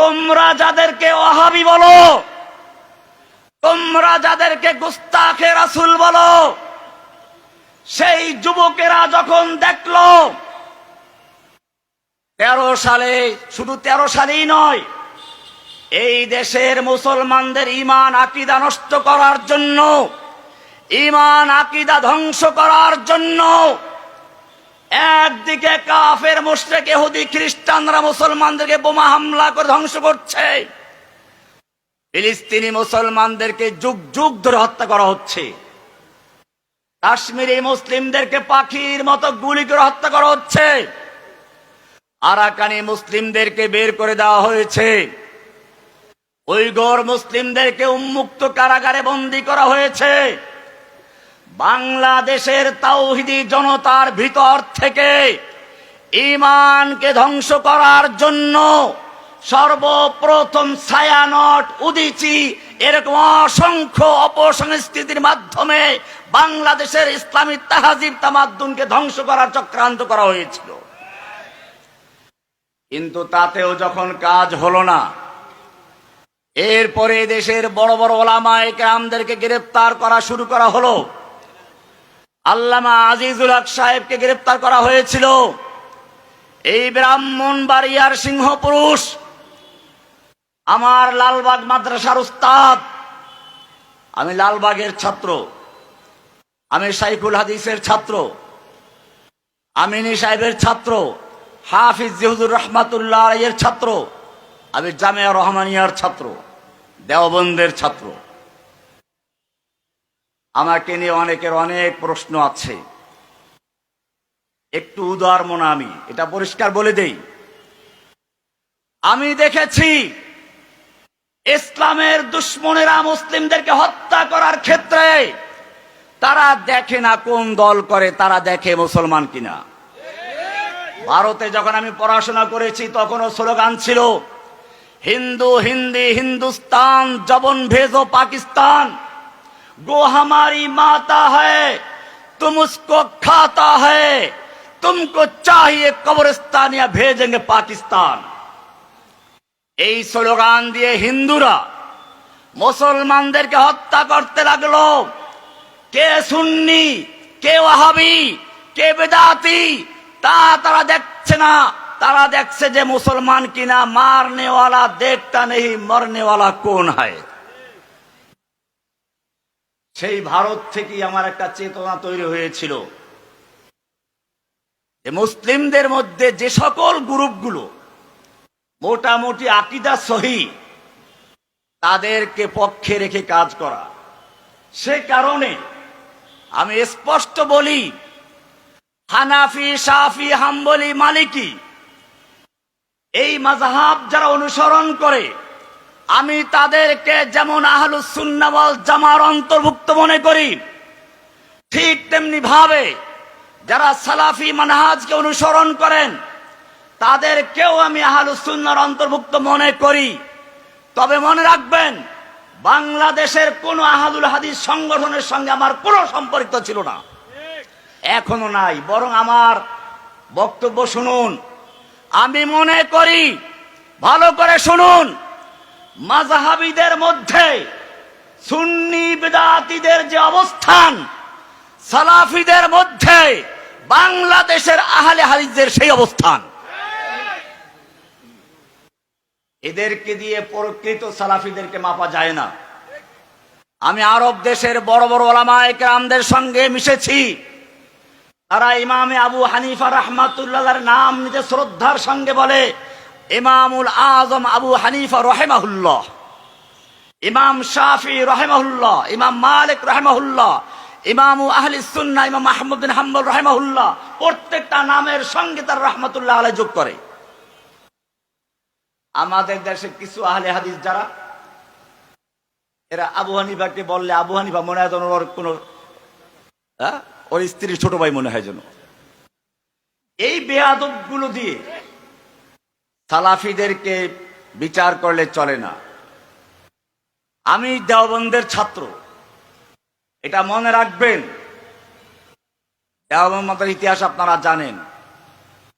তোমরা যাদেরকে ওয়াহাবি বলো, তোমরা যাদেরকে গুস্তাখে রাসূল বলো, সেই যুবকেরা যখন দেখলো 13 সালে, শুধু 13 সালেই নয়, এই দেশের মুসলমানদের ঈমান আকীদা নষ্ট করার জন্য, ঈমান আকীদা ধ্বংস করার জন্য একদিকে কাফের মুশরিক ইহুদি খ্রিস্টানরা মুসলমানদেরকে বোমা হামলা করে ধ্বংস করছে, ফিলিস্তিনি মুসলমানদেরকে যুগ যুগ ধরে হত্যা করা হচ্ছে, কাশ্মীরি মুসলিমদেরকে পাখির মতো গুলি করে হত্যা করা হচ্ছে, আরাকানি মুসলিমদেরকে বের করে দেওয়া হয়েছে, উইঘুর মুসলিমদেরকে উন্মুক্ত কারাগারে বন্দী করা হয়েছে। বাংলাদেশের তাওহীদি জনতার ভিতর থেকে ঈমানকে ধ্বংস করার জন্য সর্বপ্রথম ছায়ানট, উদীচী এরকম অসংখ্য অপসংস্কৃতির মাধ্যমে বাংলাদেশের ইসলামী তাহজিব তামাদ্দুনকে ধ্বংস করার চক্রান্ত করা হয়েছিল। কিন্তু তাতেও যখন কাজ হলো না, এরপরে দেশের বড় বড় ওলামায়ে কেরামদেরকে গ্রেফতার করা শুরু করা হলো। আল্লামা আজিজুল হক সাহেবকে গ্রেফতার করা হয়েছিল। এই ব্রাহ্মণবাড়িয়ার সিংহপুরুষ, আমার লালবাগ মাদ্রাসার উস্তাদ, আমি লালবাগের ছাত্র, আমি শাইখুল হাদিসের ছাত্র, আমিনী সাহেবের ছাত্র, হাফিজ হুজুর রহমাতুল্লাহ আলাইহির ছাত্র, আমি জামিয়া রহমানিয়ার ছাত্র, দেওবন্দের ছাত্র। আমাকে নিয়ে অনেকের অনেক প্রশ্ন আছে, একটু উদার মনা, আমি এটা পরিষ্কার বলে দেই। আমি দেখেছি ইসলামের দুশ্মনেরা মুসলিমদেরকে হত্যা করার ক্ষেত্রে তারা দেখে না কোন দল করে, তারা দেখে মুসলমান কিনা। ভারতে যখন আমি পড়াশোনা করেছি তখনও স্লোগান ছিল, হিন্দু হিন্দি হিন্দুস্তান জবন ভেজো পাকিস্তান, गो हमारी माता है तुम उसको खाता है, तुमको चाहिए कब्रिस्तान या भेजेंगे पाकिस्तान। এই স্লোগান দিয়ে হিন্দুরা মুসলমানদেরকে হত্যা করতে লাগলো। কে সুন্নি, কে ওয়াহাবি, কে বেদাতি তা তারা দেখছে না, তারা দেখছে যে মুসলমান কিনা। মারনে ওয়ালা দেখতা নেই, মরনে ওয়ালা কোন হয়। সেই ভারত থেকেই আমার একটা চেতনা তৈরি হয়েছিল যে মুসলিমদের মধ্যে যে সকল গ্রুপগুলো মোটামুটি আকীদা সহি, তাদেরকে পক্ষে রেখে কাজ করা। সে কারণে আমি স্পষ্ট বলি, হানাফি, শাফি, হাম্বলি, মালিকি এই মাযহাব যারা অনুসরণ করে, আমি তাদেরকে যেমন আহলুস সুন্নাহ ওয়াল জামার অন্তর্ভুক্ত মনে করি, ঠিক তেমনি ভাবে যারা সালাফি মানহাজকে অনুসরণ করেন তাদেরকেও আমি আহলুস সুন্নাহর অন্তর্ভুক্ত মনে করি। তবে মনে রাখবেন, বাংলাদেশের কোন আহলুল হাদিস সংগঠনের সঙ্গে আমার কোনো সম্পর্ক ছিল না, এখনো নাই। বরং আমার বক্তব্য শুনুন, আমি মনে করি, ভালো করে শুনুন, মাযহাবীদের মধ্যে সুন্নি বিদআতীদের যে অবস্থান, সালাফিদের মধ্যে বাংলাদেশের আহলে হাদিসদের সেই অবস্থান। এদেরকে দিয়ে প্রকৃত সালাফিদেরকে মাপা যায় না। আমি আরব দেশের বড় বড় ওলামায়ে কেরামদের সঙ্গে মিশেছি, তারা ইমামে আবু হানিফা রাহমাতুল্লাহর নাম নিতে শ্রদ্ধার সঙ্গে বলে ইমামুল আজম আবু হানিফা রাহিমাহুল্লাহ, ইমাম শাফি রাহিমাহুল্লাহ, ইমাম মালিক রাহিমাহুল্লাহ, ইমামু আহলিস সুন্নাহ ইমাম আহমদ বিন হাম্বল রাহিমাহুল্লাহ, প্রত্যেকটা নামের সঙ্গে তার রাহমাতুল্লাহ আলাইহি যোগ করে। আমাদের দেশে কিছু আহলে হাদিস যারা, এরা আবু হানিফাকে বললে আবু হানিফা মনে হয় যেন ওর কোন ওর স্ত্রীর ছোট ভাই মনে হয় যেন। এই বেয়াদব গুলো দিয়ে সালাফিদেরকে বিচার করলে চলে না। আমি দেওবন্দের ছাত্র, এটা মনে রাখবেন। দেওবন্দ মাদ্রাসার ইতিহাস আপনারা জানেন,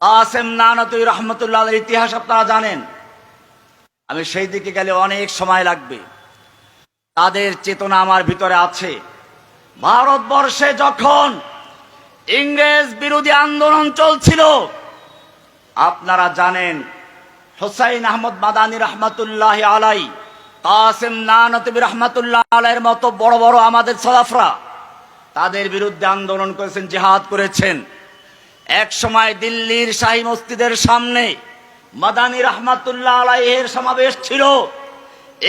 কাসেম নানাতুই রহমতুল্লাহ আলাইহির ইতিহাস আপনারা জানেন। আমি সেই দিকে গেলে অনেক সময় লাগবে। তাদের চেতনা আমার ভিতরে আছে। ভারতবর্ষে যখন ইংরেজ বিরোধী আন্দোলন চলছিল, আপনারা জানেন হুসাইন আহমদ মাদানী রহমাতুল্লাহ আলাই, কাসেম নানতবী রহমাতুল্লাহ আলাইয়ের মতো বড় বড় আমাদের সালাফরা তাদের বিরুদ্ধে আন্দোলন করেছেন, জিহাদ করেছেন। এক সময় দিল্লির শাহী মসজিদের সামনে মাদানী রহমাতুল্লাহ আলাইহির সমাবেশ ছিল।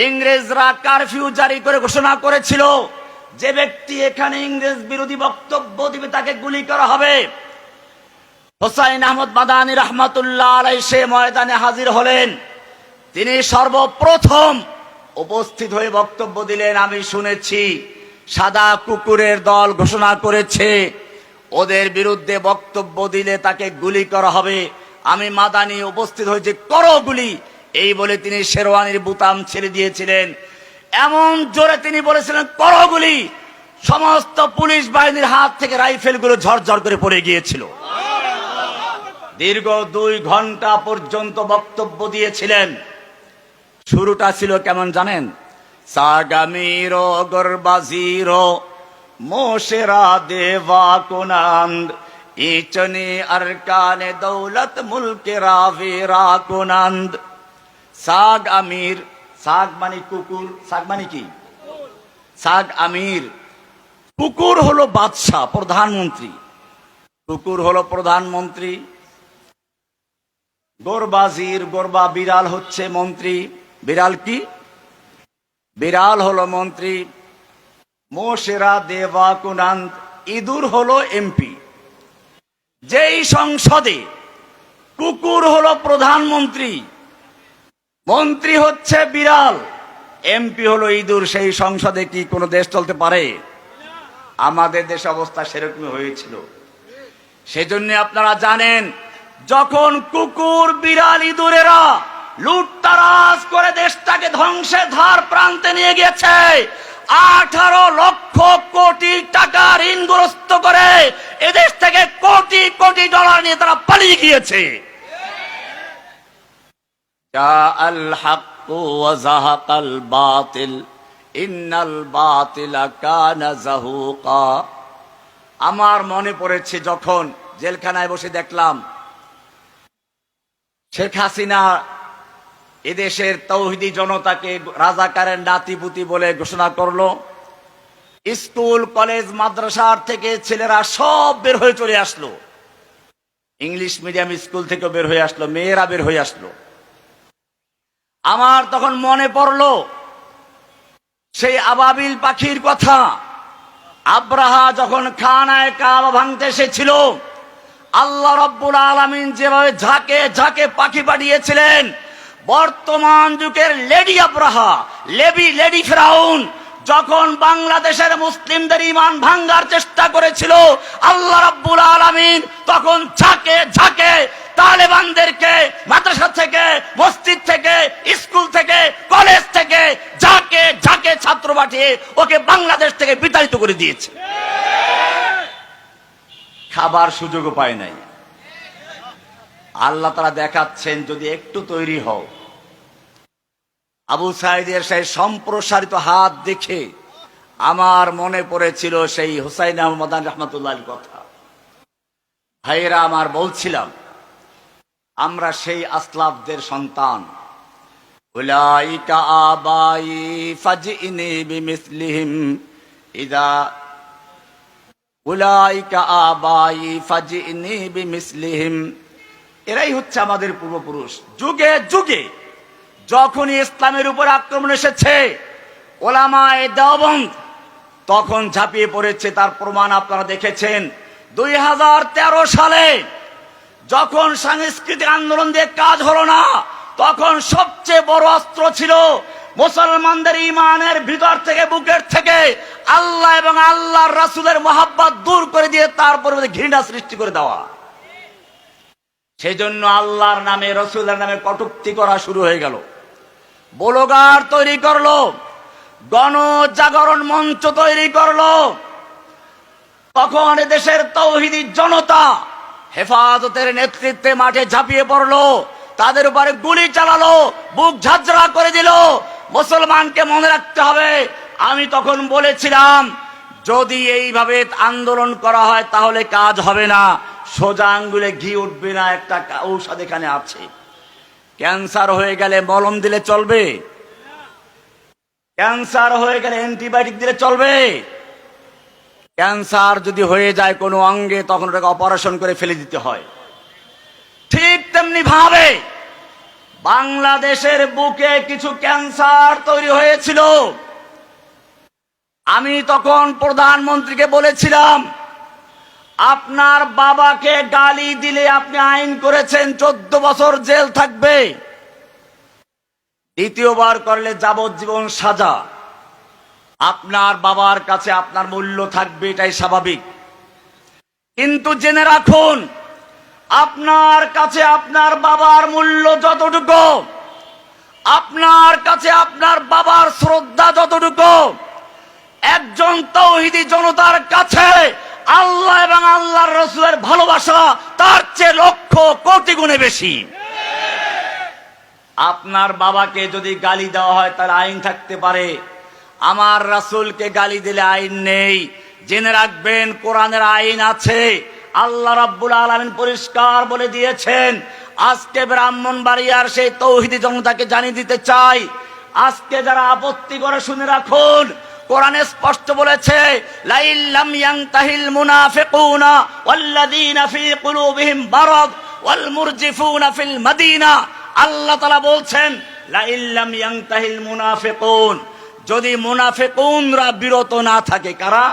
ইংরেজরা কারফিউ জারি করে ঘোষণা করেছিল, যে ব্যক্তি এখানে ইংরেজ বিরোধী বক্তব্য দিবে তাকে গুলি করা হবে। হুসাইন আহমদ মাদানী রহমাতুল্লাহ আলাইহি সে ময়দানে হাজির হলেন। তিনি সর্বপ্রথম উপস্থিত হয়ে বক্তব্য দিলেন, আমি শুনেছি সাদা কুকুরের দল ঘোষণা করেছে ওদের বিরুদ্ধে বক্তব্য দিলে তাকে গুলি করা হবে। আমি মাদানী উপস্থিত হয়েছে, করো গুলি। এই বলে তিনি শেরওয়ানির বুতাম ছেড়ে দিয়েছিলেন। এমন জোরে তিনি বলেছিলেন, করো গুলি। সমস্ত পুলিশ বাহিনীর হাত থেকে রাইফেলগুলো ঝরঝর করে পড়ে গিয়েছিল। দীর্ঘ 2 ঘন্টা পর্যন্ত বক্তব্য দিয়েছিলেন। শুরুটা ছিল কেমন জানেন? সাগামিরো গরবাজিরো মোশেরা দেওয়া কোনান্দ ইচনি আরকানে দৌলত মুলকে রাভেরা কোনান্দ। সাগ আমির, সাগ মানে কুকুর, সাগ মানে কি? সাগ আমির। কুকুর হলো বাদশাহ, প্রধানমন্ত্রী। কুকুর হলো প্রধানমন্ত্রী। গোরবাজির, গোরবা বিড়াল হচ্ছে মন্ত্রী। বিড়াল কি? বিড়াল হলো মন্ত্রী। মোশেরা দেওয়া কুনান্ত, ইঁদুর হলো এমপি। যেই সংসদে কুকুর হলো প্রধানমন্ত্রী, মন্ত্রী হচ্ছে বিড়াল, এমপি হলো ইঁদুর, সেই সংসদে কি কোনো দেশ চলতে পারে? আমাদের দেশে অবস্থা সেরকমই হয়েছিল। সেজন্য আপনারা জানেন, যখন কুকুর বিড়াল ইঁদুরেরা লুটতারাজ করে দেশটাকে ধ্বংসের ধার প্রান্তে নিয়ে গেছে, 18 লক্ষ কোটি টাকা ঋণগ্রস্ত করে এদেশ থেকে কোটি কোটি ডলার নিয়ে তারা পালিয়ে গিয়েছে। জাআল হাক্কু ওয়া যাহাকাল বাতিল ইন্নাল বাতিলা কানা যাহুকা। আমার মনে পড়েছে, যখন জেলখানায় বসে দেখলাম শেখ হাসিনা এদেশের তৌহিদি জনতাকে রাজাকারের নাতিপুতি বলে ঘোষণা করলো। স্কুল কলেজ মাদ্রাসার থেকে ছেলেরা সব বের হয়ে চলে আসলো, ইংলিশ মিডিয়াম স্কুল থেকে বের হয়ে আসলো, মেয়েরা বের হয়ে আসলো। আমার তখন মনে পড়লো সেই আবাবিল পাখির কথা। আব্রাহা যখন খানায় কাবা ভাঙতে এসেছিল, আল্লাহ রাব্বুল আলামিন যেভাবে ঝাঁকে ঝাঁকে পাখি পাঠিয়েছিলেন, বর্তমান যুগের লেডি আব্রাহা, লেডি ফিরাউন যখন বাংলাদেশের মুসলিমদের ঈমান ভাঙার চেষ্টা করেছিল, আল্লাহ রাব্বুল আলামিন তখন ঝাঁকে ঝাঁকে তালেবানদেরকে মাদ্রাসা থেকে, মসজিদ থেকে, স্কুল থেকে, কলেজ থেকে ঝাঁকে ঝাঁকে ছাত্র পাঠিয়ে ওকে বাংলাদেশ থেকে বিতাড়িত করে দিয়েছে। খাবার সুযোগও পায় নাই। আল্লাহ তাআলা দেখাচ্ছেন, যদি একটু তৈরি হও। আবু সাঈদের সেই সম্প্রসারিত হাত দেখে আমার মনে পড়েছিল সেই হুসাইন আহমদ মাদানী রহমাতুল্লাহর কথা। ভাইয়েরা আমার, বলছিলাম আমরা সেই আসলাফদের সন্তান। উলাইকা আবাই ফাজিনি বিমিসলিহিম ইদা উলাইকা আবাই ফাজিনি বিমিসলিহিম। এরাই হচ্ছে আমাদের পূর্বপুরুষ। যুগে যুগে যখনই ইসলামের উপর আক্রমণ এসেছে, ওলামায়ে দেওবন্দ তখন ঝাঁপিয়ে পড়েছে। তার প্রমাণ আপনারা দেখেছেন 2013 সালে যখন সাংস্কৃতিক আন্দোলন দিয়ে কাজ হলো না, তখন সবচেয়ে বড় অস্ত্র ছিল মুসলমানদের ঈমানের ভিতর থেকে, বুকের থেকে আল্লাহ এবং আল্লাহর রাসূলের মহব্বত দূর করে দিয়ে তার পরিবর্তে ঘৃণা সৃষ্টি করে দেওয়া। সেই জন্য আল্লাহর নামে, রাসূলের নামে কটূক্তি করা শুরু হয়ে গেল। ব্লগার তৈরি করলো, গণজাগরণ মঞ্চ তৈরি করলো। তখন দেশের তৌহিদি জনতা হেফাজতের নেতৃত্বে মাঠে ঝাঁপিয়ে পড়লো। তাদের উপরে গুলি চালালো, বুক ঝাঁঝরা করে দিল। মুসলমানকে মনে রাখতে হবে, আমি তখন বলেছিলাম যদি এইভাবে আন্দোলন করা হয় তাহলে কাজ হবে না, সোজা আঙ্গুলে ঘি উঠবে না। একটা ঔষধ এখানে আছে, ক্যান্সার হয়ে গেলে মলম দিলে চলবে? ক্যান্সার হয়ে গেলে অ্যান্টিবায়োটিক দিলে চলবে? ক্যান্সার যদি হয়ে যায় কোনো অঙ্গে, তখন ওটাকে অপারেশন করে ফেলে দিতে হয়। ঠিক তেমনি ভাবে বাংলাদেশের বুকে কিছু ক্যান্সার তৈরি হয়েছিল। আমি তখন প্রধানমন্ত্রীকে বলেছিলাম, আপনার বাবাকে গালি দিলে আপনি আইন করেছেন 14 বছর জেল থাকবে, দ্বিতীয়বার করলে যাবজ্জীবন সাজা। আপনার বাবার কাছে আপনার মূল্য থাকবে, এটাই স্বাভাবিক। কিন্তু জেনে রাখুন, আপনার কাছে আপনার বাবার মূল্য যতটুকু, আপনার কাছে আপনার বাবার শ্রদ্ধা যতটুকু, একজন তাওহীদি জনতার কাছে আল্লাহ এবং আল্লাহর রাসূলের ভালোবাসা তার চেয়ে লক্ষ কোটি গুণে বেশি। আপনার বাবাকে যদি গালি দেওয়া হয় তাহলে আইন থাকতে পারে, আমার রাসূলকে গালি দিলে আইন নেই। জেনে রাখবেন, কোরআনের আইন আছে। আল্লাহ রাব্বুল আলামিন পরিষ্কার বলে দিয়েছেন। আজকে ব্রাহ্মণবাড়িয়ার সেই তাওহীদি জনতাকে জানিয়ে দিতে চাই, আজকে যারা আপত্তি করে শুনে রাখুন, কোরআনে স্পষ্ট বলেছে, লাইল্লাম ইয়ানতাহিল মুনাফিকুনা ওয়াল্লাযীনা ফী কুলুবিহিম মারাদ ওয়াল মুরজিফুনা ফিল মাদিনা। আল্লাহ তাআলা বলছেন, লাইল্লাম ইয়ানতাহিল মুনাফিকুন, যদি মুনাফিকুনরা বিরত না থাকে। কারা?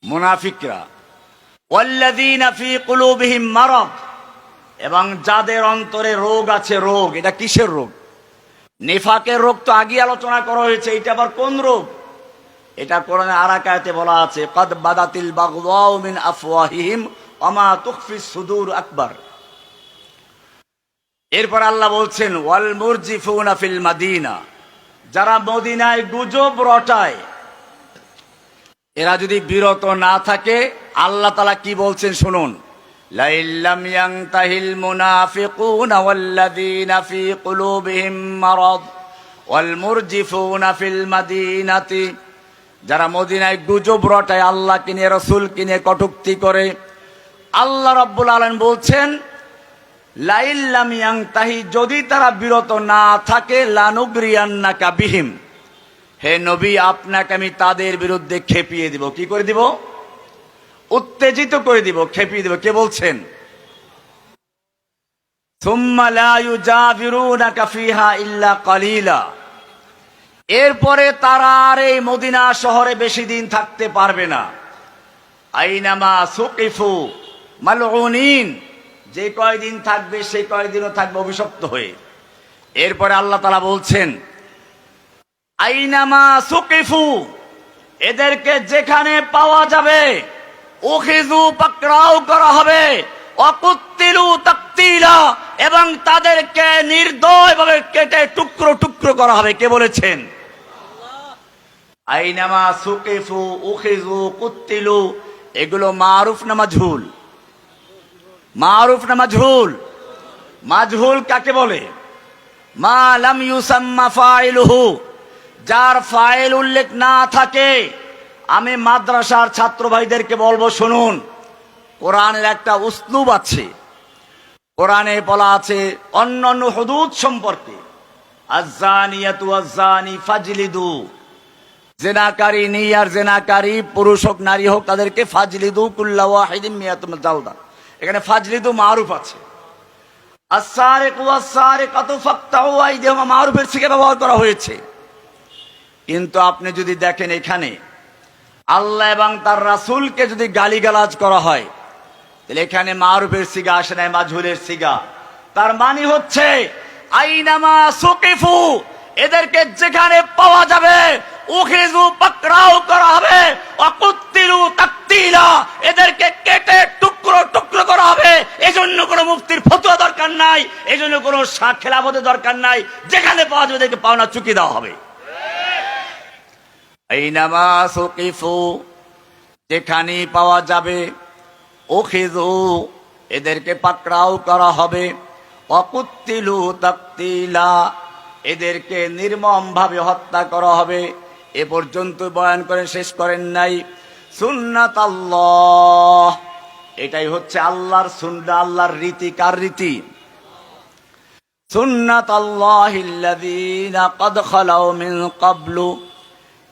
মুনাফিকরা। ওয়াল্লাযীনা ফী কুলুবিহিম মারাদ, এবং যাদের অন্তরে রোগ আছে। রোগ, এটা কিসের রোগ? নিফাকের রোগ তো আগে আলোচনা করা হয়েছে, এটা আবার কোন রোগ? এটা কোরআনে আরেক আয়াতে বলা আছে, ক্বাদ বাদাতিল বাগদাউ মিন আফওয়াহিহিম ওয়া মা তুখফিস সুদুর আকবার। এরপর আল্লাহ বলছেন, ওয়াল মুরজিফুনা ফিল মাদিনা, যারা মদিনায় গুজব রটায়, এরা যদি বিরত না থাকে, আল্লাহ তাআলা কি বলছেন শুনুন, লাইল্লাম ইয়ানতাহিল মুনাফিকুনা ওয়াল্লাযীনা ফী কুলুবিহিম মারাদ ওয়াল মুরজিফুনা ফিল মাদিনাতি, যারা মদিনায় গুজব রটায়, আল্লাহকে নিয়ে রাসূলকে নিয়ে কটূক্তি করে, আল্লাহ রাব্বুল আলামিন বলছেন, লাইল্লাম ইয়ানতাহি, যদি তারা বিরত না থাকে, লানুগরিয়ান্নাকা বিহিম, হে নবী আপনাকে আমি তাদের বিরুদ্ধে খেপিয়ে দিব। কি করে দিব? উত্তেজিত করে দিব, খেপিয়ে দিব। কে বলছেন? সুম্মা লা ইউজাবিরুনাকা ফিহা ইল্লা কালিলা, এরপরে তারা আর এই মদিনা শহরে বেশি দিন থাকতে পারবে না। আইনামা সুকিফু মালউনিন, যে কয়দিন থাকবে সেই কয়দিনও থাকবে অভিশপ্ত হয়ে। এরপরে আল্লাহ তাআলা বলছেন, আইনামা সুকিফু, এদেরকে যেখানে পাওয়া যাবে উখিযু, পাকড়াও করা হবে, ওয়াকুত্তিলু তাকতিলা, এবং তাদেরকে নির্দয়ভাবে কেটে টুকরো টুকরো করা হবে। কে বলেছেন? আইনামা সুকিফু উখিযু কুত্তিলু, এগুলো মারুফ না মাজহুল? মারুফ না মাজহুল? মাজহুল কাকে বলে? মা লাম ইউসাম্মা ফাইলুহু, যার ফাইল উল্লেখ না থাকে। আমি মাদ্রাসার ছাত্র ভাইদেরকে বলবো, শুনুন, কোরআনের একটা উসলুব আছে। কোরআনে বলা আছে অন্যান্য হুদুদ সম্পর্কে, আয-যানিয়াতু ওয়াজ-যানি ফাজলিদু, জিনাকারী নিয়ার জিনাকারী, পুরুষ হোক নারী হোক, তাদেরকে ফাজলিদু কুল্লা ওয়াহিদিন মিয়াতুম জালদা। এখানে ফাজলিদু মারুফ আছে। আস-সারিকু ওয়াস-সারিকাতু ফাকতাউ আইদিহুমা, মারুফের সিগা ব্যবহার করা হয়েছে। কিন্তু আপনি যদি দেখেন, এখানে আল্লাহ এবং তার রাসূলকে যদি গালিগালাজ করা হয়, তাহলে এখানে মারুফের সিগা আসে না, মাজহুলের সিগা। তার মানে হচ্ছে আইনামা সুকিফু, এদেরকে যেখানে পাওয়া যাবে উখিযু, পাকড়াও করা হবে, ওয়াকুত্তিলু তাকতিলা, এদেরকে কেটে টুকরো টুকরো করা হবে। এজন্য কোনো মুফতির ফতোয়া দরকার নাই, এজন্য কোনো খেলাফতের দরকার নাই। যেখানে পাওয়া যাবে এদেরকে পাওনা চুকি দেওয়া হবে। আইনামা সুকিফু, যেখানে পাওয়া যাবে, উখিযু, এদেরকে পাকড়াও করা হবে। অকুত্তিলু তাকতিলা, এদেরকে নির্মমভাবে হত্যা করা হবে। এ পর্যন্ত বয়ান করে শেষ করেন নাই। সুন্নাত আল্লাহ, এটাই হচ্ছে আল্লাহর সুন্নাহ, আল্লাহর রীতি। কার রীতি? সুন্নাত আল্লাহিল্লাযীনা ক্বাদ খালাউ মিন ক্বাবলু,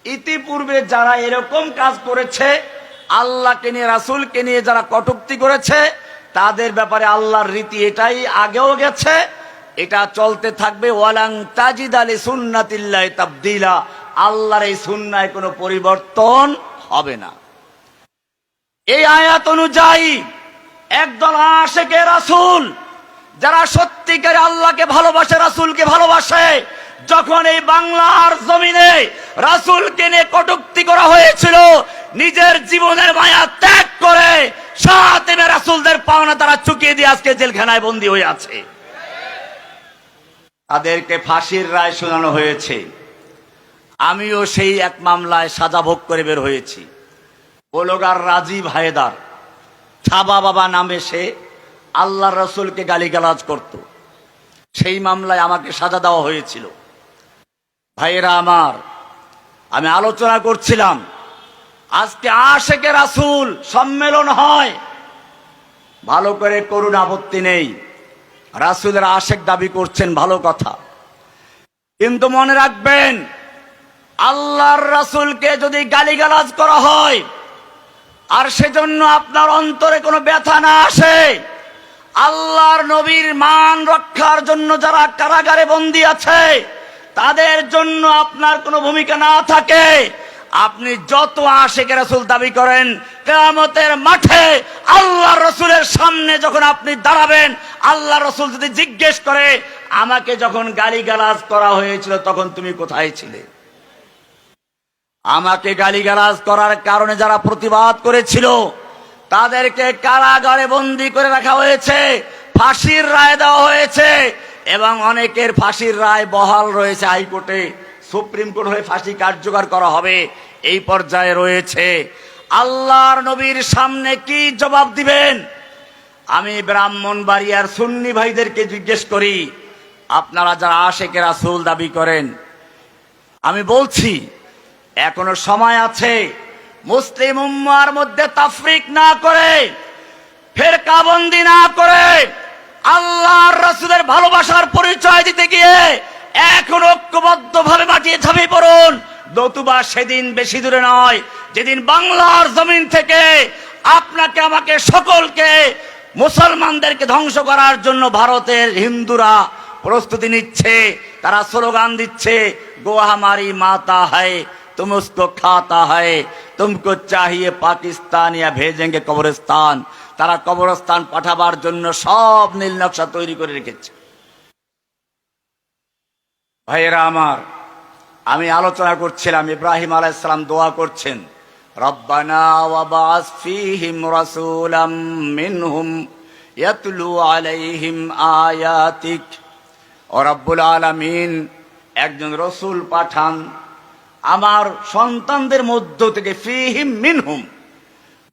ইতিপূর্বে যারা এরকম কাজ করেছে, আল্লাহকে নিয়ে রাসূলকে নিয়ে যারা কটূক্তি করেছে, তাদের ব্যাপারে আল্লাহর রীতি এটাই, আগেও গেছে, এটা চলতে থাকবে। ওয়ালাং তাজিদা লিসুন্নাতিল্লাহি তাবদীলা, আল্লাহর এই সুন্নায় কোনো পরিবর্তন হবে না। এই আয়াত অনুযায়ী একদল আশিকে রাসূল, যারা সত্যিকারে আল্লাহকে ভালোবাসে, রাসূলকে ভালোবাসে, যখন এই বাংলার জমিনে রাসূলকে নিয়ে কটূক্তি করা হয়েছিল, নিজের জীবনের মায়া ত্যাগ করে সাহাবায়ে রাসূলদের পাওনা তারা চুকিয়ে দিয়ে আজকে জেলখানায় বন্দী হয়ে আছে। তাদেরকে ফাঁসির রায় শোনানো হয়েছে। আমিও সেই এক মামলায় সাজা ভোগ করে বের হয়েছি। ব্লগার রাজীব হায়দার, ছাবা বাবা নামে সে আল্লাহর রাসূলকে গালিগালাজ করত। সেই মামলায় আমাকে সাজা দেওয়া হয়েছিল। ভাইয়েরা আমার, আমি আলোচনা করছিলাম, আজকে আশিকে রাসূল সম্মেলন হয়, ভালো করে করুন, আপত্তি নেই। রাসূলের আশিক দাবি করছেন, ভালো কথা, কিন্তু মনে রাখবেন, আল্লাহর রাসূলকে যদি গালিগালাজ করা হয় আর সেজন্য আপনার অন্তরে কোনো ব্যথা না আসে, আল্লাহর নবীর মান রক্ষার জন্য যারা কারাগারে বন্দী আছে তাদের জন্য আপনার কোনো ভূমিকা না থাকে, আপনি যত আশিকে রাসূল দাবি করেন, কিয়ামতের মাঠে আল্লাহর রাসূলের সামনে যখন আপনি দাঁড়াবেন, আল্লাহর রাসূল যদি জিজ্ঞেস করে, আমাকে যখন গালিগালাজ করা হয়েছিল তখন তুমি কোথায় ছিলে? আমাকে গালিগালাজ করার কারণে যারা প্রতিবাদ করেছিল তাদেরকে কারাগারে বন্দী করে রাখা হয়েছে, ফাঁসির রায় দেওয়া হয়েছে, এবং অনেকের ফাঁসির রায় বহাল রয়েছে হাইকোর্টে, সুপ্রিম কোর্ট হয়ে ফাঁসি কার্যকর করা হবে, এই পর্যায়ে রয়েছে। আল্লাহর নবীর সামনে কি জবাব দিবেন? আমি ব্রাহ্মণবাড়িয়ার সুন্নি ভাইদেরকে জিজ্ঞেস করি, আপনারা যারা আশিকে রাসূল দাবি করেন, আমি বলছি এখনো সময় আছে। মুসলিম উম্মাহর মধ্যে তাফরিক না করে, ফেরকাবন্দি না করে, আল্লাহর রাসূলের ভালোবাসার পরিচয় দিতে গিয়ে এখন ঐক্যবদ্ধভাবে মাটিয়ে ঝাঁপিয়ে পড়ুন। নতুবা সেদিন বেশি দূরে নয়, যেদিন বাংলার জমিন থেকে আপনাকে, আমাকে, সকলকে, মুসলমানদেরকে ধ্বংস করার জন্য ভারতের হিন্দুরা প্রস্তুতি নিচ্ছে। তারা স্লোগান দিচ্ছে, গো হামারি মাতা হ্যায়, तुम उसको खाता है, तुमको चाहिए पाकिस्तान या भेजेंगे কবরস্থান। তারা কবরস্থান পাঠাবার জন্য সব নীল নকশা তৈরি করে রেখেছে। ভাইয়েরা আমার, আমি আলোচনা করছিলাম, ইব্রাহিম আলাইহিস সালাম দোয়া করছেন, রব্বানা ওয়াবাস ফীহিম রাসূলাম মিনহুম ইয়াতলু আলাইহিম আয়াতিক। ও রব্বুল আলামিন, একজন রসূল পাঠান আমার সন্তানদের মধ্য থেকে, ফীহিম মিনহুম,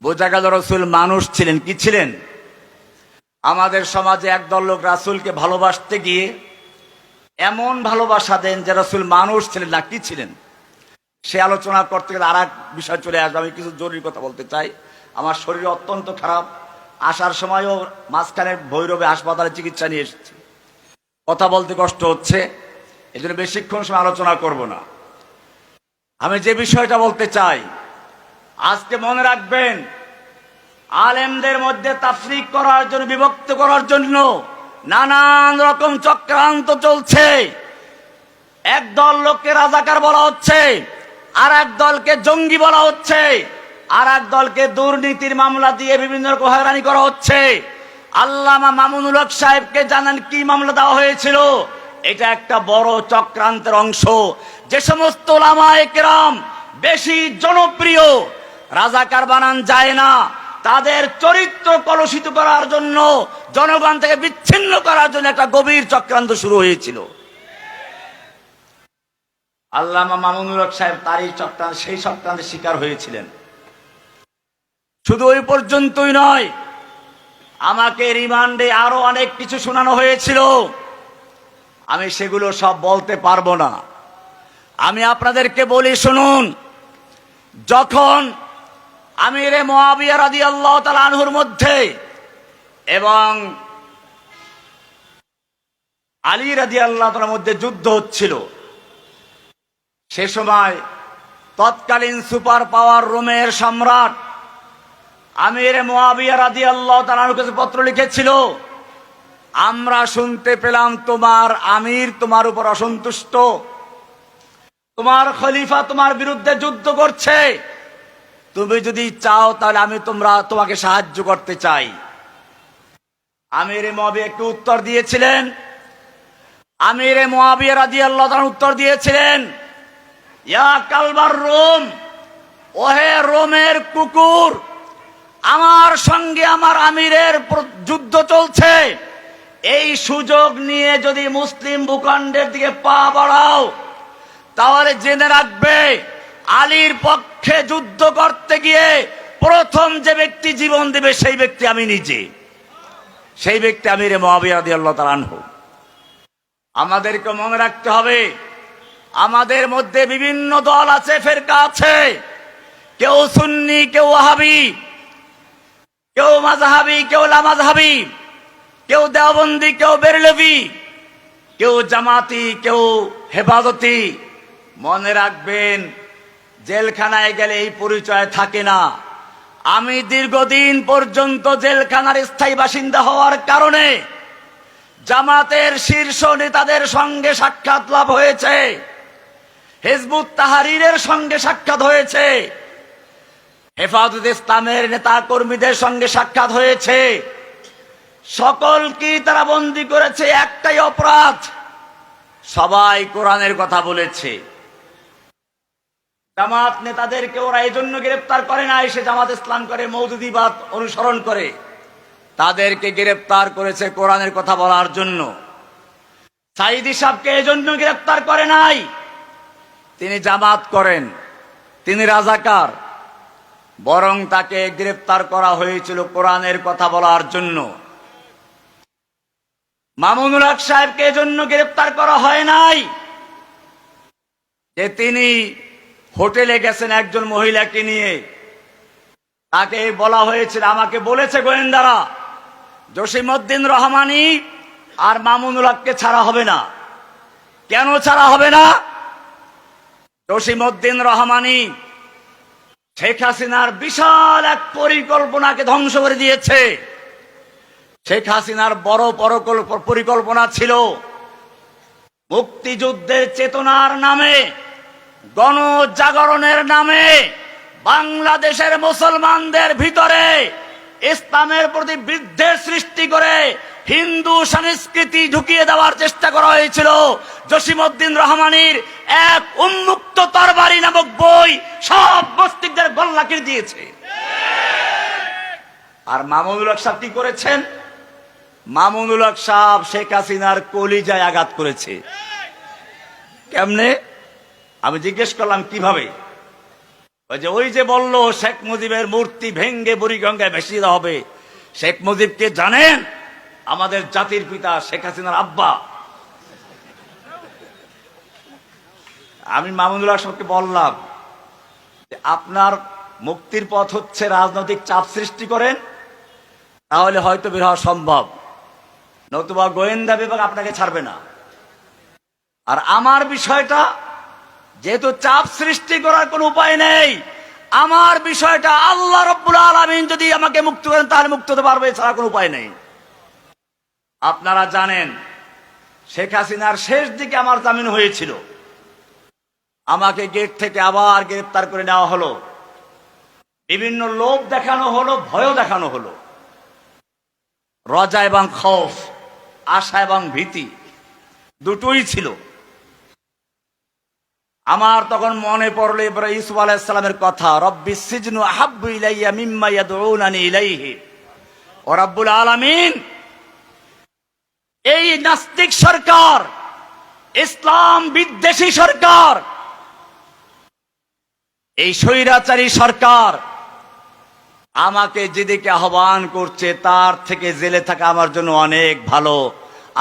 বোঝা গেল রসূল মানুষ ছিলেন। কি ছিলেন? আমাদের সমাজে একদল লোক রাসূলকে ভালোবাসতে গিয়ে এমন ভালোবাসা দেন যে রসূল মানুষ ছিলেন না, কি ছিলেন? সে আলোচনা করতে গেলে আর এক বিষয় চলে আসবে। আমি কিছু জরুরি কথা বলতে চাই। আমার শরীর অত্যন্ত খারাপ, আসার সময়ও মাঝখানে ভৈরবে হাসপাতালে চিকিৎসা নিয়ে এসেছি, কথা বলতে কষ্ট হচ্ছে, এই জন্য বেশিক্ষণ সময় আলোচনা করব না। আমি যে বিষয়টা বলতে চাই, আজকে মনে রাখবেন, আলেমদের মধ্যে তাফরিক করার জন্য, বিভক্ত করার জন্য নানান রকম চক্রান্ত চলছে। একদল লোককে রাজাকার বলা হচ্ছে, আর এক দলকে জঙ্গি বলা হচ্ছে, আর এক দলকে দুর্নীতির মামলা দিয়ে বিভিন্ন রকম হয়রানি করা হচ্ছে। আল্লামা মামুনুল হক সাহেবকে জানেন কি মামলা দেওয়া হয়েছিল? এটা একটা বড় চক্রান্তের অংশ। যে সমস্ত উলামায়ে কেরাম বেশি জনপ্রিয়, রাজাকার বানান যায় না, তাদের চরিত্র কলুষিত করার জন্য, জনগণ থেকে বিচ্ছিন্ন করার জন্য একটা গভীর চক্রান্ত শুরু হয়েছিল। আল্লামা মামুনুল হক সাহেব তারই চক্রান্ত, সেই চক্রান্তের শিকার হয়েছিলেন। শুধু ওই পর্যন্তই নয়, আমাকে রিমান্ডে আরো অনেক কিছু শোনানো হয়েছিল, আমি সেগুলো সব বলতে পারবো না। আমি আপনাদেরকে বলি শুনুন, যখন আমিরে মুআবিয়া রাদিয়াল্লাহু তাআলা আনহুর মধ্যে এবং আলী রাদিয়াল্লাহু তাআলার মধ্যে যুদ্ধ হচ্ছিল, সে সময় তৎকালীন সুপার পাওয়ার রোমের সম্রাট আমিরে মুআবিয়া রাদিয়াল্লাহু তাআলা আনহুর কাছে পত্র লিখেছিল, আমরা শুনতে পেলাম তোমার আমির তোমার উপর অসন্তুষ্ট, তোমার খলিফা তোমার বিরুদ্ধে যুদ্ধ করছে, তুমি যদি চাও তাহলে আমি তোমাকে সাহায্য করতে চাই। আমিরে মুআবিয়া একটু উত্তর দিয়েছিলেন। আমিরে মুআবিয়া রাদিয়াল্লাহু তাআলা উত্তর দিয়েছিলেন, ইয়া কালবার রোম, ওহে রোমের কুকুর, আমার সঙ্গে আমার আমিরের যুদ্ধ চলছে, এই সুযোগ নিয়ে যদি মুসলিম ভূখণ্ডের দিকে পা বাড়াও তাহলে জেনে রাখবে আলীর পক্ষে যুদ্ধ করতে গিয়ে প্রথম যে ব্যক্তি জীবন দেবে সেই ব্যক্তি আমি নিজে, সেই ব্যক্তি আমিরে মুআবিয়া রাদিয়াল্লাহু তাআলা আনহু। আমাদেরকে মনে রাখতে হবে, আমাদের মধ্যে বিভিন্ন দল আছে, ফেরকা আছে, কেউ সুন্নি, কেউ ওয়াহাবি, কেউ মাযহাবি, কেউ লামাযহাবি, কেউ দেওবন্দি, কেউ বেরলভি, কেউ জামাতি, কেউ হেফাজতি। মনে রাখবেন, জেলখানায় গেলে এই পরিচয় থাকে না। আমি দীর্ঘদিন পর্যন্ত জেলখানার স্থায়ী বাসিন্দা হওয়ার কারণে জামাতের শীর্ষ নেতাদের সঙ্গে সাক্ষাৎ লাভ হয়েছে, হিজবুত তাহরীরের সঙ্গে সাক্ষাৎ হয়েছে, হেফাজত ইসলামের নেতা কর্মীদের সঙ্গে সাক্ষাৎ হয়েছে। সকলকে তারা বন্দী করেছে একটাই অপরাধ, সবাই কোরআনের কথা বলেছে। জামাত নেতাদেরকে ওরা এই জন্য গ্রেফতার করে না, এসে জামাত ইসলাম করে, মওদুদিবাদ অনুসরণ করে, তাদেরকে গ্রেফতার করেছে কোরআনের কথা বলার জন্য। সাইদি সাহেবকে এই জন্য গ্রেফতার করে নাই, তিনি জামাত করেন, তিনি রাজাকার, বরং তাকে গ্রেফতার করা হয়েছিল কোরআনের কথা বলার জন্য। মামুনুল হক সাহেবকে এজন্য গ্রেফতার করা হয় নাই যে তিনি হোটেলে গেছেন একজন মহিলাকে নিয়ে, তাকে বলা হয়েছিল, আমাকে বলেছে গোয়েন্দারা, জসিমউদ্দিন রহমানী আর মামুনুল হককে ছাড়া হবে না। কেন ছাড়া হবে না? জসিমউদ্দিন রহমানী শেখ হাসিনার বিশাল এক পরিকল্পনাকে ধ্বংস করে দিয়েছে। শেখ হাসিনার বড় পরিকল্পনা ছিল মুক্তিযুদ্ধের চেতনার নামে, গণজাগরণের নামে বাংলাদেশের মুসলমানদের ভিতরে ইসলামের প্রতি বিদ্বেষ সৃষ্টি করে হিন্দু সংস্কৃতি ঢুকিয়ে দেওয়ার চেষ্টা করা হয়েছিল। জসিমউদ্দিন রহমানীর এক উন্মুক্ত তরবারি নামক বই সব মস্তিষ্কদের গোল্লাকির দিয়েছে। আর মামুনুল হক সাহেব কি করেছেন? মামুনুল হক সাহেব শেখ হাসিনার কলিজায় আঘাত করেছে। কেমনে? আমি জিজ্ঞেস করলাম কিভাবে? ওই যে বলল শেখ মুজিবের মূর্তি ভেঙ্গে বুড়িগঙ্গায় ভেসে দেওয়া হবে। শেখ মুজিবকে জানেন? আমাদের জাতির পিতা, শেখ হাসিনার আব্বা। আমি মামুনুল হক সাহেবকে বললাম, আপনার মুক্তির পথ হচ্ছে রাজনৈতিক চাপ সৃষ্টি করেন, তাহলে হয়তো বের হওয়া সম্ভব, নতুবা গোয়েন্দা বিভাগ আপনাকে ছাড়বে না। আর আমার বিষয়টা, যেহেতু চাপ সৃষ্টি করার কোনো উপায় নেই, আমার বিষয়টা আল্লাহ রাব্বুল আলামিন যদি আমাকে মুক্ত করেন তাহলে মুক্ত হতে পারবে, ছাড়া কোনো উপায় নেই। আপনারা জানেন শেখ হাসিনার শেষ দিকে আমার জামিন হয়েছিল, আমাকে গেট থেকে আবার গ্রেফতার করে নেওয়া হলো, বিভিন্ন লোভ দেখানো হলো, ভয়ও দেখানো হলো, রজা এবং খৌফ, আশা এবং ভীতি দুটোই ছিল। আমার তখন মনে পড়লো ইব্রাহিম ইউসুফ আলাইহিস সালামের কথা, রব্বিস সিজনু আহাব্বু ইলাইয়া মিম্মা ইয়াদউনানি ইলাইহি। ও রব্বুল আলামিন, এই নাস্তিক সরকার, ইসলাম বিদ্বেষী সরকার, এই স্বৈরাচারী সরকার আমাকে যেদিকে আহ্বান করছে তার থেকে জেলে থাকা আমার জন্য অনেক ভালো।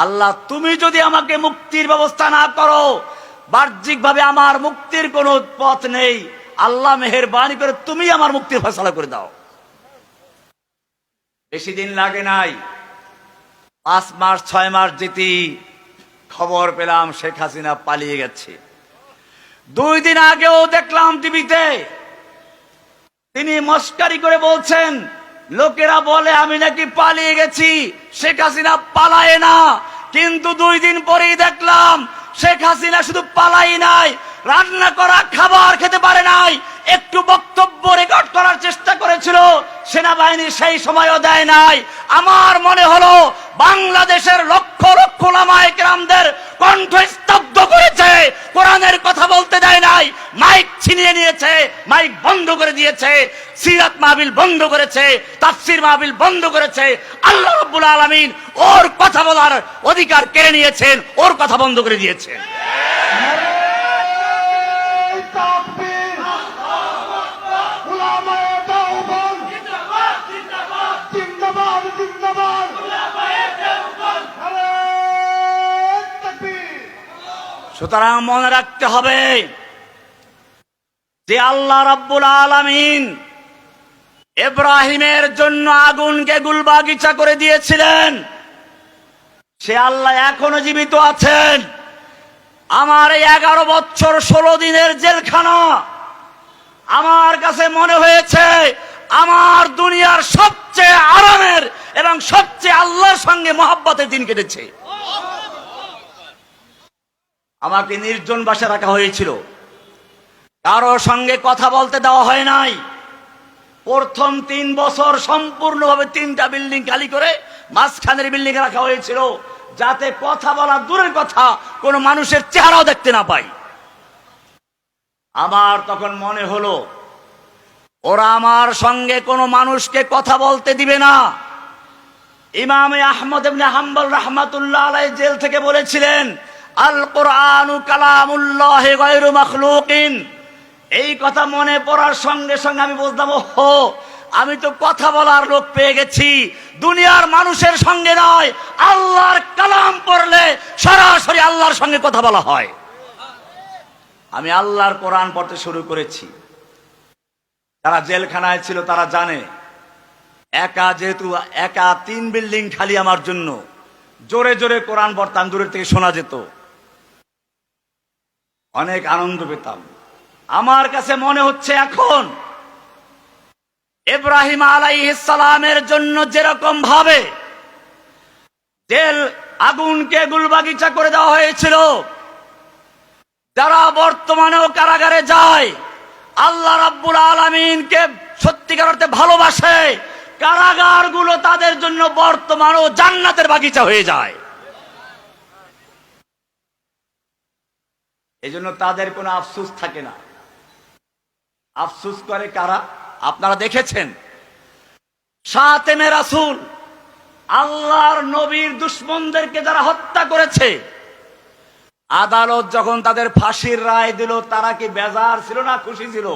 আল্লাহ, তুমি যদি আমাকে মুক্তির ব্যবস্থা না করো, বাহ্যিকভাবে আমার মুক্তির কোনো পথ নেই, আল্লাহ মেহেরবানি করে তুমি আমার মুক্তির ফয়সালা করে দাও। বেশি দিন লাগে নাই, 5 মাস 6 মাস যেতেই খবর পেলাম শেখ হাসিনা পালিয়ে গেছে। 2 দিন আগেও দেখলাম টিভিতে তিনি মস্কারি করে বলছেন, লোকেরা বলে আমি নাকি পালিয়ে গেছি, শেখ হাসিনা পালায় না। কিন্তু 2 দিন পরেই দেখলাম শেখ হাসিনা শুধু পালাই নাই, রান্না করা খাবার খেতে পারে নাই, একটু বক্তব্য রেকর্ড করার চেষ্টা করেছিল, সেনাবাহিনী সেই সময়ও দেয় নাই। আমার মনে হলো বাংলাদেশের লক্ষ লক্ষ উলামায়ে কেরামদের কণ্ঠ স্তব্ধ করেছে, কোরআনের কথা বলতে দেয় নাই, মাইক ছিনিয়ে নিয়েছে, মাইক বন্ধ করে দিয়েছে, সিরাত মাহফিল বন্ধ করেছে, তাফসীর মাহফিল বন্ধ করেছে। আল্লাহ রাব্বুল আলামিন ওর কথা বলার অধিকার কেড়ে নিয়েছেন, ওর কথা বন্ধ করে দিয়েছেন। সুতরাং মনে রাখতে হবে যে আল্লাহ রাব্বুল আলামিন ইব্রাহিমের জন্য আগুনকে গুলবাগিচা করে দিয়েছিলেন, সে আল্লাহ এখনো জীবিত আছেন। আমার এই 11 বছর 16 দিনের জেলখানা আমার কাছে মনে হয়েছে আমার দুনিয়ার সবচেয়ে আরামের এবং সবচেয়ে আল্লাহর সঙ্গে মহব্বতের দিন কেটেছে। আমাকে নির্জন বাসায় রাখা হয়েছিল, কারো সঙ্গে কথা বলতে দেওয়া হয় নাই। প্রথম 3 বছর সম্পূর্ণভাবে 3টা বিল্ডিং খালি করে মাঝখানের বিল্ডিং এ রাখা হয়েছিল, যাতে কথা বলা দূরের কথা কোনো মানুষের চেহারাও দেখতে না পাই। আমার তখন মনে হলো ওরা আমার সঙ্গে কোনো মানুষকে কথা বলতে দিবে না। ইমাম আহমদ ইবনে হাম্বল রাহমাতুল্লাহ আলাইহি জেল থেকে বলেছিলেন, আল কোরআনু কালামুল্লাহ গায়রু মাখলুকিন। এই কথা মনে পড়ার সঙ্গে সঙ্গে আমি বুঝলাম, ওহো, আমি তো কথা বলার লোক পেয়ে গেছি, দুনিয়ার মানুষের সঙ্গে নয়, আল্লাহর কালাম পড়লে সরাসরি আল্লাহর সঙ্গে কথা বলা হয়। আমি আল্লাহর কোরআন পড়তে শুরু করেছি। যারা জেলখানায় ছিল তারা জানে, যেহেতু একা 3 বিল্ডিং খালি আমার জন্য, জোরে জোরে কোরআন পড়তাম, দূরের থেকে শোনা যেত, অনেক আনন্দ পেতাম। আমার কাছে মনে হচ্ছে এখন ইব্রাহিম আলাইহিস সালামের জন্য যেরকম ভাবে জেল আগুনকে গুলবাগিচা করে দেওয়া হয়েছিল, যারা বর্তমানেও কারাগারে যায় আল্লাহ রাব্বুল আলামিনকে সত্যিকার অর্থে ভালোবাসে, কারাগারগুলো তাদের জন্য বর্তমানেও জান্নাতের বাগিচা হয়ে যায়। এই জন্য তাদের কোনো আফসোস থাকে না। আফসোস করে কারা? আপনারা দেখেছেন শাতেমে রাসূল, আল্লাহর নবীর দুশমনদেরকে যারা হত্যা করেছে, আদালত যখন তাদের ফাঁসির রায় দিল, তারা কি বেজার ছিল না খুশি ছিল?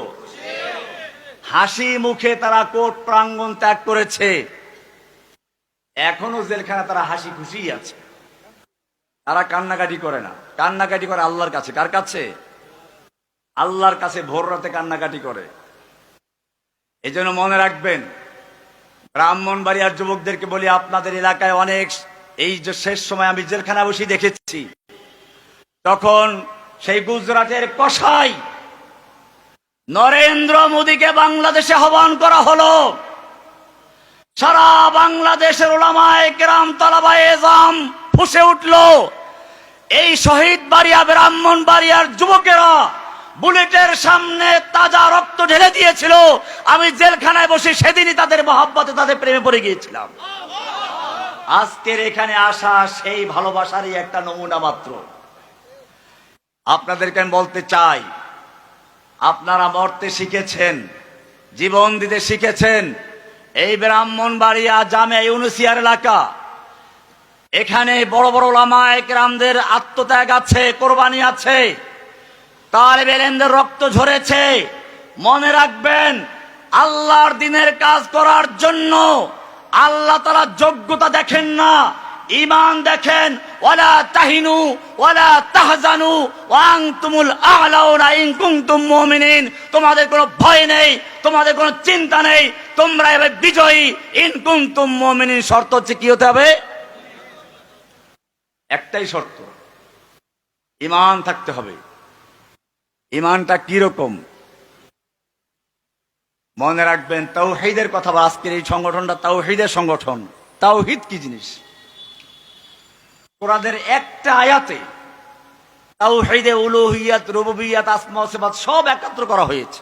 হাসি মুখে তারা কোর্ট প্রাঙ্গণ ত্যাগ করেছে। এখনো জেলখানা তারা হাসি খুশি আছে, তারা কান্নাকাটি করে না। কান্নাকাটি করে আল্লাহর কাছে। কার কাছে? আল্লাহর কাছে ভোর রাতে কান্নাকাটি করে। এই জন্য মনে রাখবেন, ব্রাহ্মণবাড়িয়ার যুবকদেরকে বলি, আপনাদের এলাকায় অনেক, এই যে শেষ সময় আমি জেলখানা বসে দেখেছি, তখন সেই গুজরাটের কসাই নরেন্দ্র মোদীকে বাংলাদেশে আহ্বান করা হলো। সারা বাংলাদেশের উলামায়ে কেরাম, তালাবায়ে ইলম ফুঁসে উঠল। এই শহীদ বাড়িয়া ব্রাহ্মণবাড়িয়ার যুবকেরা বুলেটের সামনে তাজা রক্ত ঢেলে দিয়েছিল। আমি জেলখানায় বসে সেদিনই তাদের মহব্বতে, তাদের প্রেমে পড়ে গিয়েছিলাম। আজকের এখানে আসা সেই ভালোবাসারই একটা নমুনা মাত্র। আপনাদেরকে আমি বলতে চাই, আপনারা মরতে শিখেছেন, জীবন দিতে শিখেছেন। এই ব্রাহ্মণবাড়িয়া জামে ইউনুসিয়ার এলাকা, এখানে বড় বড় উলামায়ে কেরামদের আত্মত্যাগ আছে, কোরবানি আছে, তালেবে ইলমদের রক্ত ঝরেছে। মনে রাখবেন, আল্লাহর দ্বীনের কাজ করার জন্য আল্লাহ তাআলা যোগ্যতা দেখেন না, ঈমান দেখেন। ওয়ালা তাহিনু ওয়ালা তাহজানু ওয়া আনতুমুল আ'লাউনা ইন কুনতুম মুমিনিন। তোমাদের কোনো ভয় নেই, তোমাদের কোনো চিন্তা নেই, তোমরা এবার বিজয়ী। ইন কুনতুম মুমিনিন শর্ত হচ্ছে কি হতে হবে? একটাই শর্ত, ঈমান থাকতে হবে। ঈমানটা কি রকম মনে রাখবেন। তাওহীদের কথা বলা, আজকের এই সংগঠনটা তাওহীদের সংগঠন। তাওহীদ কি জিনিস? কোরআনের একটা আয়াতে তাওহীদে উলুহিয়াত, রুবুবিয়াত, আসমা ওয়া সিফাত সব একত্র করা হয়েছে।